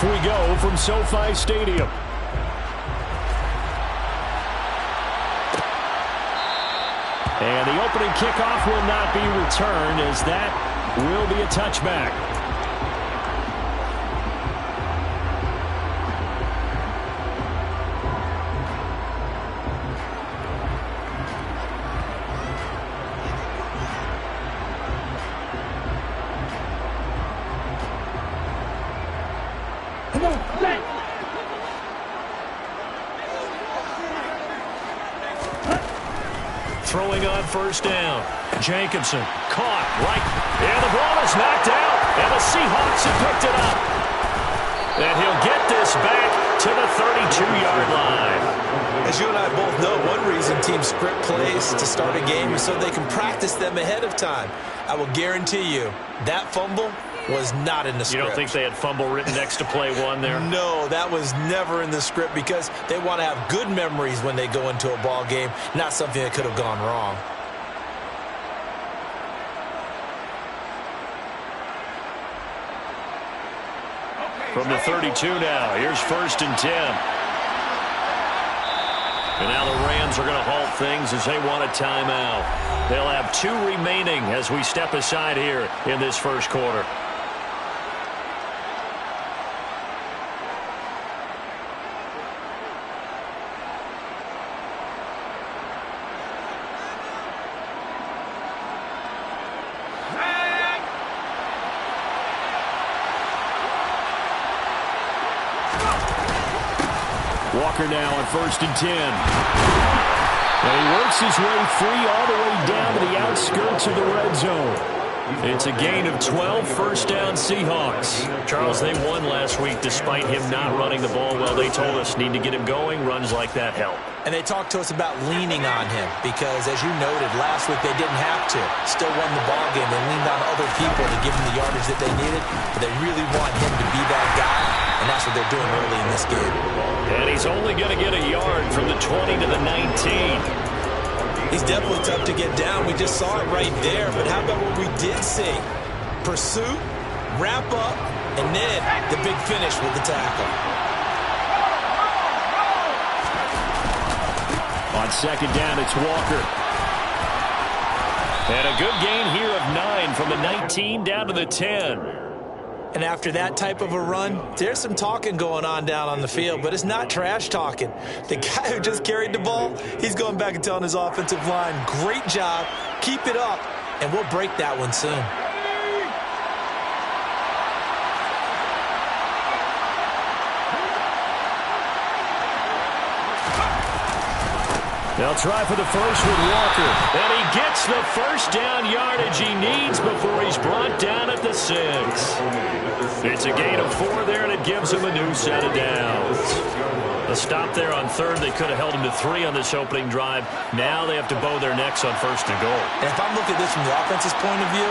Off we go from SoFi Stadium. And the opening kickoff will not be returned, as that will be a touchback. Throwing on first down. Jacobson caught right. And the ball is knocked out. And the Seahawks have picked it up. And he'll get this back to the 32-yard line. As you and I both know, one reason teams script plays to start a game is so they can practice them ahead of time. I will guarantee you that fumble was not in the script. You don't think they had fumble written next to play one there? No, that was never in the script because they want to have good memories when they go into a ball game, not something that could have gone wrong. From the 32 now, here's 1st and 10. And now the Rams are going to halt things as they want a timeout. They'll have 2 remaining as we step aside here in this first quarter. Walker now on 1st and 10. And he works his way free all the way down to the outskirts of the red zone. It's a gain of 12, first down Seahawks. Charles, they won last week despite him not running the ball well. They told us need to get him going. Runs like that help. And they talked to us about leaning on him because, as you noted, last week they didn't have to. Still won the ball game. They leaned on other people to give them the yardage that they needed. But they really want him to be that guy, and that's what they're doing early in this game. And he's only going to get a yard from the 20 to the 19. He's definitely tough to get down. We just saw it right there. But how about what we did see? Pursuit, wrap up, and then the big finish with the tackle. On 2nd down, it's Walker. And a good gain here of 9 from the 19 down to the 10. And after that type of a run, there's some talking going on down on the field, but it's not trash talking. The guy who just carried the ball, he's going back and telling his offensive line, great job, keep it up, and we'll break that one soon. They'll try for the first with Walker. And he gets the first down yardage he needs before he's brought down at the 6. It's a gain of 4 there, and it gives him a new set of downs. A stop there on 3rd. They could have held him to 3 on this opening drive. Now they have to bow their necks on 1st and goal. And if I'm looking at this from the offense's point of view,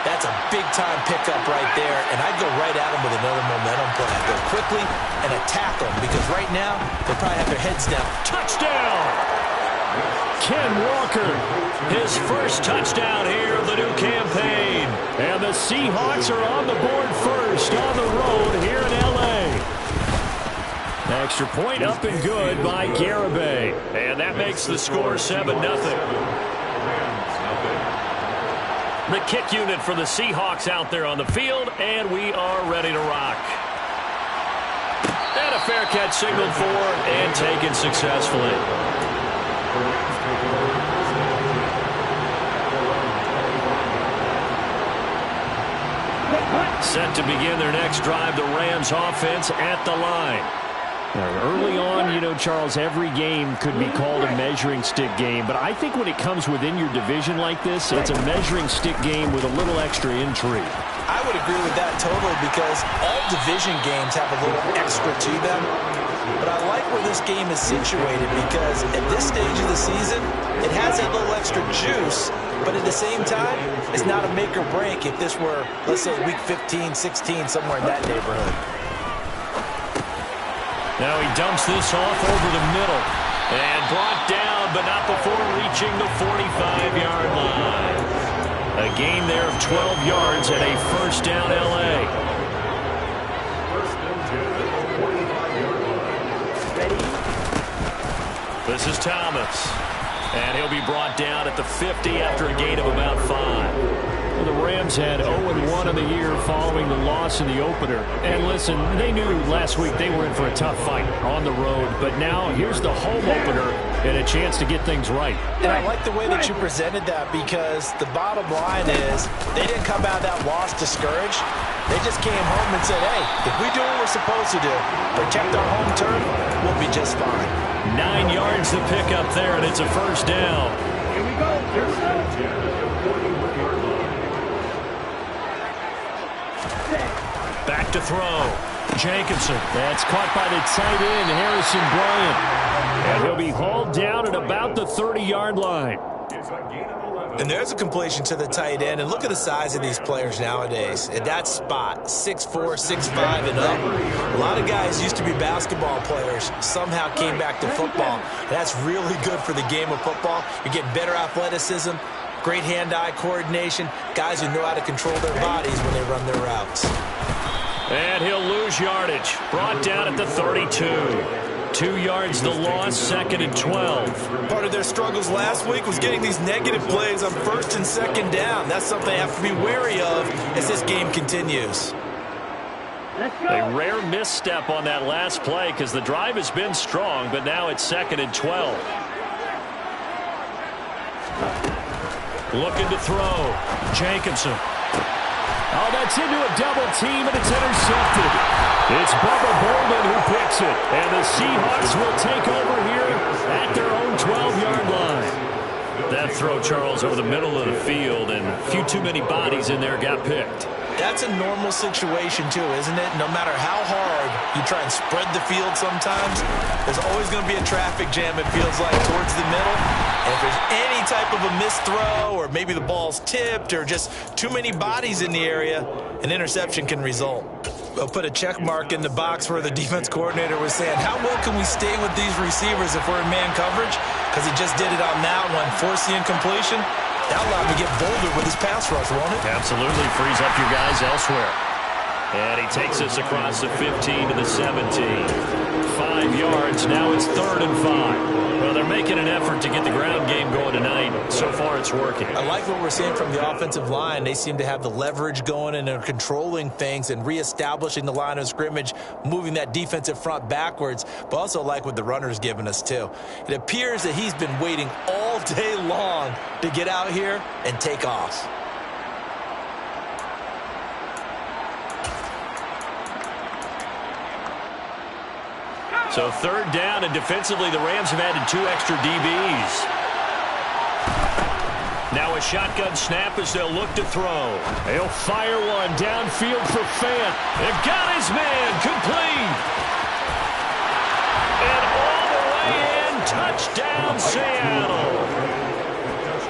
that's a big-time pickup right there, and I'd go right at him with another momentum play. I'd go quickly and attack them because right now they probably have their heads down. Touchdown! Ken Walker, his first touchdown here of the new campaign. And the Seahawks are on the board first on the road here in L.A. Extra point up and good by Garibay. And that makes the score 7-0. The kick unit for the Seahawks out there on the field, and we are ready to rock. And a fair catch signaled for and taken successfully. Set to begin their next drive, the Rams offense at the line. Now, early on, you know, Charles, every game could be called a measuring stick game, but I think when it comes within your division like this, it's a measuring stick game with a little extra intrigue. I would agree with that totally because all division games have a little extra to them. But I like where this game is situated because at this stage of the season, it has a little extra juice, but at the same time, it's not a make or break if this were, let's say, week 15, 16, somewhere in that neighborhood. Now he dumps this off over the middle and brought down, but not before reaching the 45-yard line. A gain there of 12 yards and a first down L.A. This is Thomas. And he'll be brought down at the 50 after a gain of about 5. Well, the Rams had 0-1 in the year following the loss in the opener. And listen, they knew last week they were in for a tough fight on the road. But now here's the home opener and a chance to get things right. And I like the way that you presented that, because the bottom line is they didn't come out of that loss discouraged. They just came home and said, hey, if we do what we're supposed to do, protect our home turf, we'll be just fine. 9 yards to pick up there, and it's a first down. Here we go. Back to throw. Jacobson. That's caught by the tight end, Harrison Bryant. And he'll be hauled down at about the 30-yard line. And there's a completion to the tight end. And look at the size of these players nowadays. At that spot, 6'4", 6'5", and up. A lot of guys used to be basketball players, somehow came back to football. And that's really good for the game of football. You're getting better athleticism, great hand-eye coordination, guys who know how to control their bodies when they run their routes. And he'll lose yardage. Brought down at the 32. 2 yards the loss, 2nd and 12. Part of their struggles last week was getting these negative plays on 1st and 2nd down. That's something they have to be wary of as this game continues. A rare misstep on that last play because the drive has been strong, but now it's 2nd and 12. Looking to throw. Jacobson. Oh, that's into a double team, and it's intercepted. It's Bubba Bolden who picks it. And the Seahawks will take over here at their own 12-yard line. That throw, Charles, over the middle of the field, and a few too many bodies in there got picked. That's a normal situation, too, isn't it? No matter how hard you try and spread the field sometimes, there's always going to be a traffic jam, it feels like, towards the middle. And if there's any type of a missed throw, or maybe the ball's tipped, or just too many bodies in the area, an interception can result. We'll put a check mark in the box where the defense coordinator was saying, how well can we stay with these receivers if we're in man coverage? Because he just did it on that one, force the incompletion. That'll allow him to get bolder with his pass rush, won't it? Absolutely. Frees up your guys elsewhere. And he takes us across the 15 to the 17. 5 yards. Now it's 3rd and 5. Well, they're making an effort to get the ground game going tonight. So far, it's working. I like what we're seeing from the offensive line. They seem to have the leverage going, and they're controlling things and reestablishing the line of scrimmage, moving that defensive front backwards, but also like what the runner's giving us, too. It appears that he's been waiting all day long to get out here and take off. So 3rd down, and defensively, the Rams have added 2 extra DBs. Now a shotgun snap as they'll look to throw. They'll fire one downfield for Fant. They've got his man, complete. And all the way in, touchdown Seattle.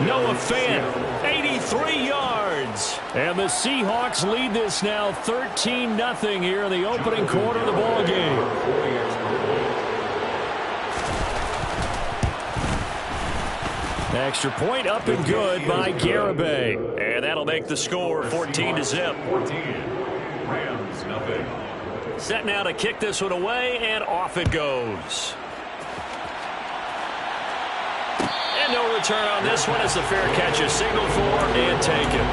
Noah Fant, 83 yards. And the Seahawks lead this now 13-0 here in the opening quarter of the ball game. Extra point up and good by Garibay. And that'll make the score 14-0. Set now to kick this one away, and off it goes. And no return on this one as the fair catch is signaled for and taken.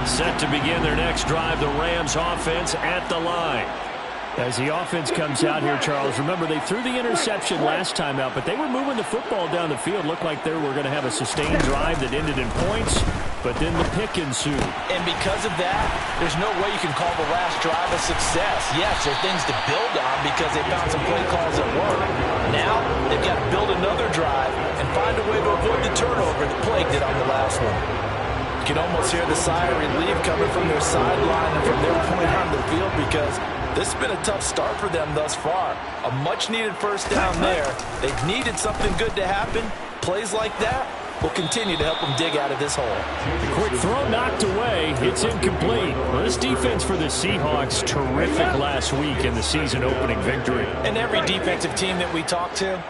Set to begin their next drive, the Rams offense at the line. As the offense comes out here, Charles, remember they threw the interception last time out, but they were moving the football down the field. Looked like they were going to have a sustained drive that ended in points, but then the pick ensued. And because of that, there's no way you can call the last drive a success. Yes, there are things to build on because they found some play calls that work. Now, they've got to build another drive and find a way to avoid the turnover that plagued it on the last one. You can almost hear the sigh of relief coming from their sideline and from their point on the field because this has been a tough start for them thus far. A much-needed first down there. They've needed something good to happen. Plays like that will continue to help them dig out of this hole. The quick throw knocked away. It's incomplete. Well, this defense for the Seahawks, terrific last week in the season-opening victory. And every defensive team that we talk to,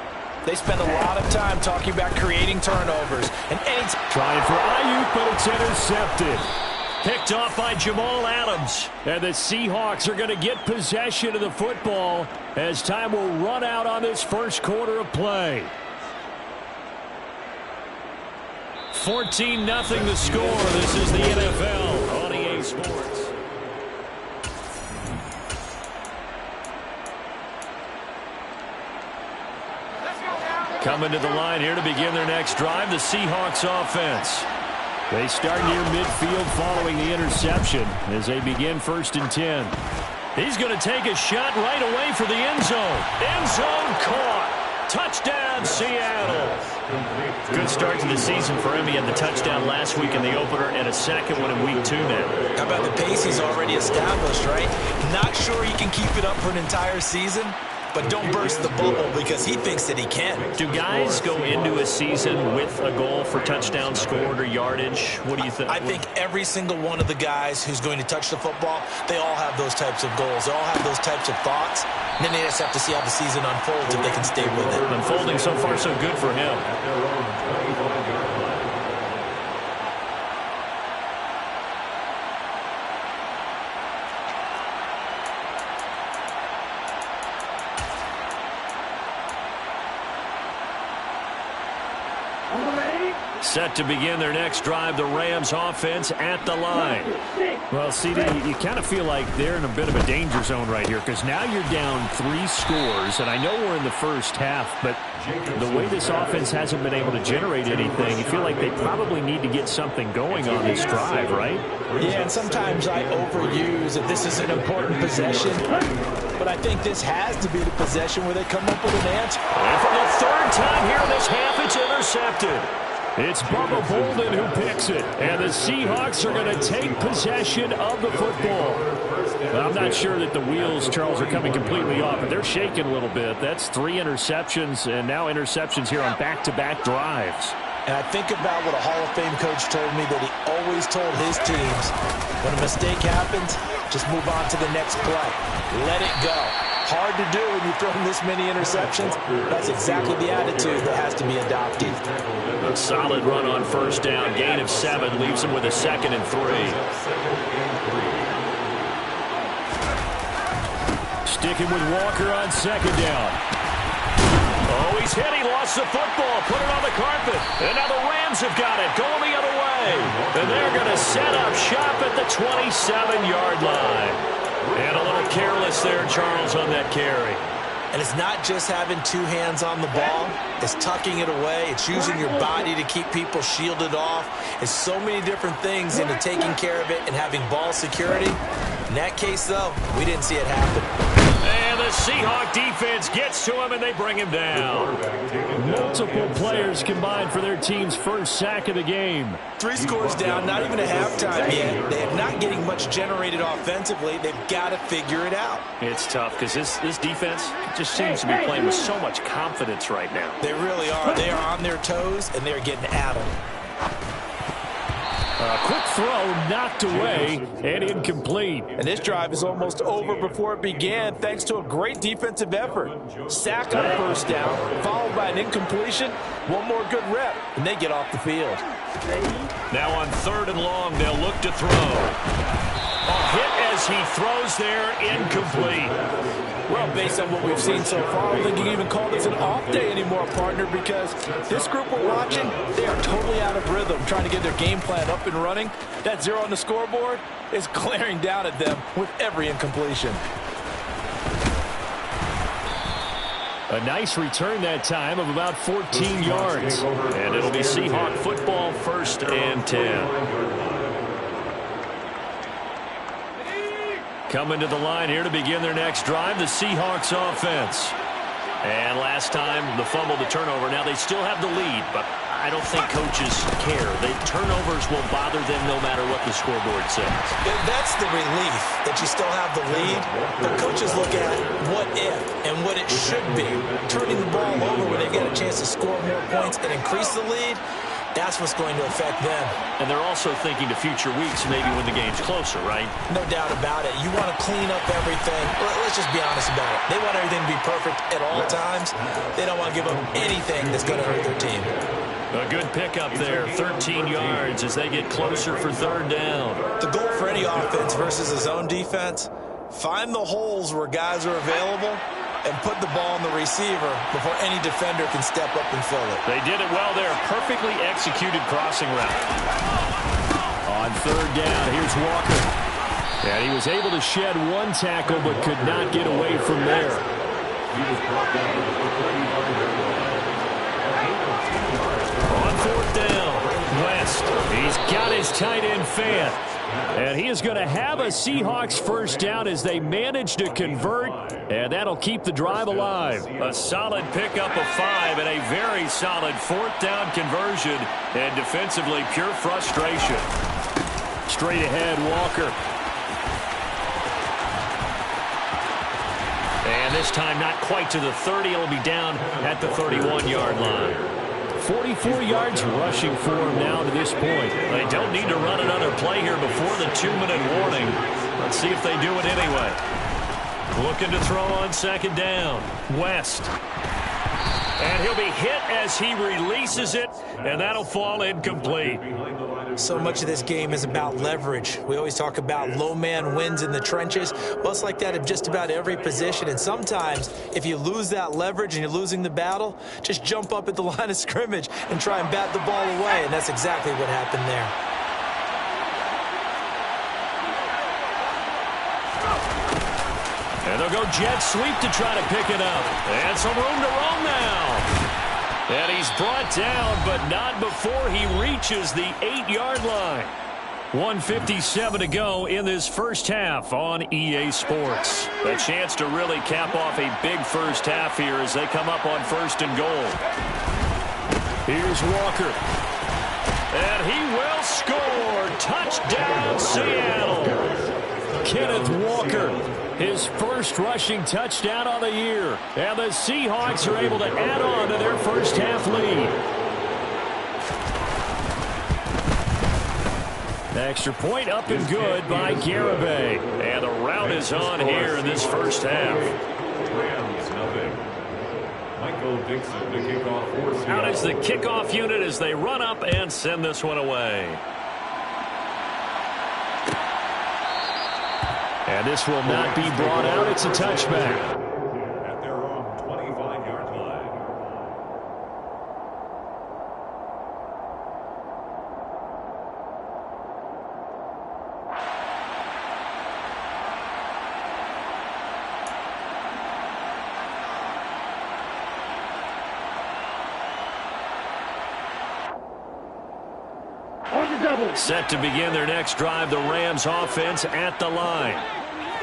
they spend a lot of time talking about creating turnovers. And trying for Ayuk, but it's intercepted. Picked off by Jamal Adams. And the Seahawks are going to get possession of the football as time will run out on this first quarter of play. 14-0 the score. This is the NFL on EA Sports. Coming to the line here to begin their next drive, the Seahawks offense. They start near midfield following the interception as they begin 1st and 10. He's going to take a shot right away for the end zone. End zone caught. Touchdown, Seattle. Good start to the season for him. He had the touchdown last week in the opener and a second one in week 2 now. How about the pace he's already established, right? Not sure he can keep it up for an entire season, but don't burst the bubble because he thinks that he can. Do guys go into a season with a goal for touchdown scored or yardage? What do you think? I think every single one of the guys who's going to touch the football, they all have those types of goals. They all have those types of thoughts. And then they just have to see how the season unfolds if they can stay with it. Unfolding so far so good for him. Set to begin their next drive, the Rams offense at the line. Well, CD, you kind of feel like they're in a bit of a danger zone right here because now you're down 3 scores, and I know we're in the first half, but the way this offense hasn't been able to generate anything, you feel like they probably need to get something going on this drive, right? Yeah, and sometimes I overuse that this is an important possession, but I think this has to be the possession where they come up with an answer. And for the 3rd time here in this half, it's intercepted. It's Bubba Bolden who picks it, and the Seahawks are going to take possession of the football. I'm not sure that the wheels, Charles, are coming completely off, but they're shaking a little bit. That's 3 interceptions, and now interceptions here on back-to-back drives. And I think about what a Hall of Fame coach told me that he always told his teams, when a mistake happens, just move on to the next play. Let it go. Hard to do when you're throwing this many interceptions. That's exactly the attitude that has to be adopted. A solid run on 1st down. Gain of 7 leaves him with a 2nd and 3. Sticking with Walker on 2nd down. Oh, he's hit. He lost the football. Put it on the carpet. And now the Rams have got it. Going the other way. And they're going to set up shop at the 27-yard line. And a little careless there, Charles, on that carry. And it's not just having 2 hands on the ball. It's tucking it away. It's using your body to keep people shielded off. It's so many different things into taking care of it and having ball security. In that case, though, we didn't see it happen. And the Seahawk defense gets to him, and they bring him down. Multiple players combined for their team's first sack of the game. 3 scores down, not even a halftime yet. They are not getting much generated offensively. They've got to figure it out. It's tough because this defense just seems to be playing with so much confidence right now. They really are. They are on their toes, and they're getting at them. A quick throw knocked away and incomplete. And this drive is almost over before it began thanks to a great defensive effort. Sack on 1st down, followed by an incompletion. One more good rep, and they get off the field. Now on 3rd and long, they'll look to throw. A hit as he throws there, incomplete. Well, based on what we've seen so far, I don't think you can even call this an off day anymore, partner, because this group we're watching, they are totally out of rhythm, trying to get their game plan up and running. That 0 on the scoreboard is glaring down at them with every incompletion. A nice return that time of about 14 yards. And it'll be Seahawk football, 1st and 10. Coming to the line here to begin their next drive, the Seahawks offense. And last time, the fumble, the turnover. Now they still have the lead, but I don't think coaches care. The turnovers will bother them no matter what the scoreboard says. That's the relief that you still have the lead. The coaches look at what if and what it should be. Turning the ball over when they've got a chance to score more points and increase the lead, that's what's going to affect them. And they're also thinking to future weeks, maybe when the game's closer, right? No doubt about it. You want to clean up everything. Let's just be honest about it. They want everything to be perfect at all times. They don't want to give up anything that's going to hurt their team. A good pickup there, 13 yards as they get closer for third down. The goal for any offense versus his own defense, find the holes where guys are available and put the ball on the receiver before any defender can step up and fill it. They did it well there. Perfectly executed crossing route. On third down, here's Walker. And he was able to shed one tackle but could not get away from there. On fourth down, West. He's got his tight end fan. And he is going to have a Seahawks first down as they manage to convert, and that'll keep the drive alive. A solid pickup of 5 and a very solid fourth down conversion, and defensively pure frustration. Straight ahead, Walker. And this time not quite to the 30. It'll be down at the 31-yard line. 44 yards rushing for him now to this point. They don't need to run another play here before the 2-minute warning. Let's see if they do it anyway. Looking to throw on second down. West. And he'll be hit as he releases it, and that'll fall incomplete. So much of this game is about leverage. We always talk about low man wins in the trenches. Well, it's like that of just about every position. And sometimes, if you lose that leverage and you're losing the battle, just jump up at the line of scrimmage and try and bat the ball away. And that's exactly what happened there. And they'll go jet sweep to try to pick it up. And some room to roam now. And he's brought down, but not before he reaches the 8-yard line. 1:57 to go in this first half on EA Sports. A chance to really cap off a big first half here as they come up on first and goal. Here's Walker. And he will score. Touchdown, Seattle. Kenneth Walker, his first rushing touchdown on the year. And the Seahawks are able to add on to their first half lead. Extra point up and good by Garibay. And the route is on here in this first half. Out is the kickoff unit as they run up and send this one away. And this will not be brought out. It's a touchback. At their own 25-yard line. Set to begin their next drive, the Rams offense at the line.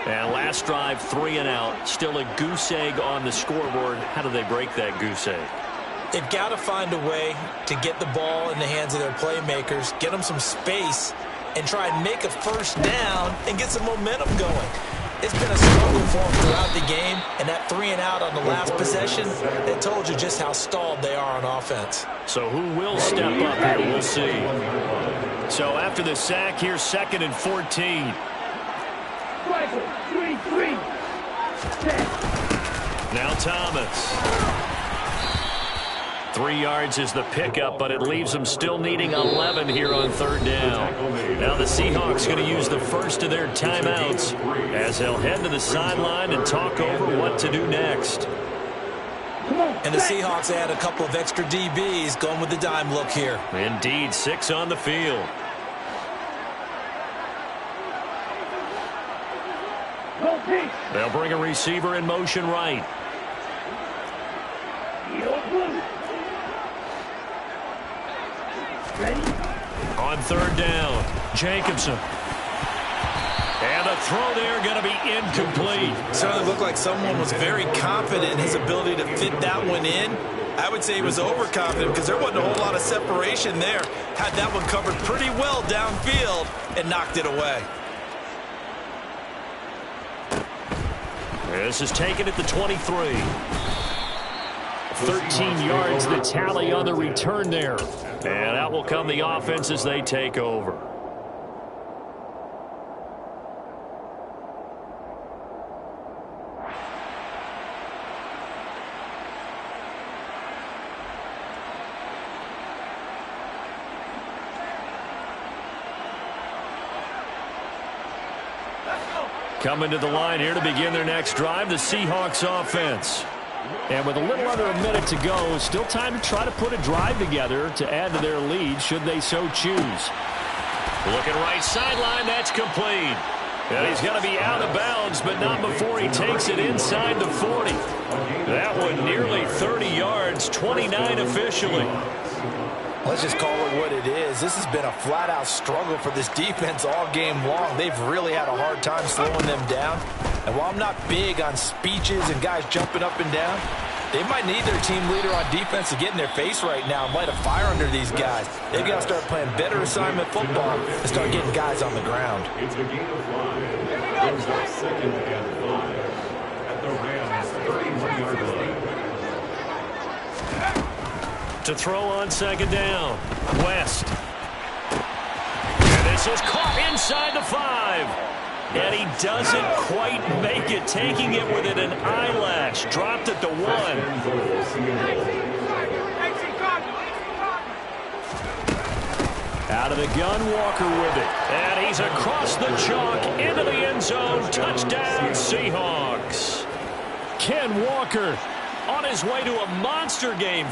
And last drive, 3 and out. Still a goose egg on the scoreboard. How do they break that goose egg? They've got to find a way to get the ball in the hands of their playmakers, get them some space, and try and make a first down and get some momentum going. It's been a struggle for them throughout the game, and that 3 and out on the last possession, that told you just how stalled they are on offense. So who will step up here? We'll see. So after the sack, here's 2nd and 14. Now Thomas. 3 yards is the pickup, but it leaves them still needing 11 here on third down. Now the Seahawks going to use the first of their timeouts as they'll head to the sideline and talk over what to do next. And the Seahawks add a couple of extra DBs going with the dime look here. Indeed, 6 on the field. They'll bring a receiver in motion right. On third down, Jacobson. And the throw there going to be incomplete. Certainly looked like someone was very confident in his ability to fit that one in. I would say he was overconfident because there wasn't a whole lot of separation there. Had that one covered pretty well downfield and knocked it away. This is taken at the 23. 13 yards the tally on the return there. And out will come the offense as they take over. Coming to the line here to begin their next drive, the Seahawks offense. And with a little under a minute to go, still time to try to put a drive together to add to their lead should they so choose. Looking right sideline, that's complete. And he's going to be out of bounds, but not before he takes it inside the 40. That one nearly 30 yards, 29 officially. Let's just call it what it is. This has been a flat-out struggle for this defense all game long. They've really had a hard time slowing them down. And while I'm not big on speeches and guys jumping up and down, they might need their team leader on defense to get in their face right now and light a fire under these guys. They've got to start playing better assignment football and start getting guys on the ground. It's a gain of 5. There's a 2nd and 5 at the Rams' 31-yard line. To throw on 2nd down, West. And this is caught inside the 5. And he doesn't quite make it, taking it within an eyelash. Dropped at the 1. Out of the gun, Walker with it. And he's across the chalk into the end zone. Touchdown, Seahawks. Ken Walker on his way to a monster game.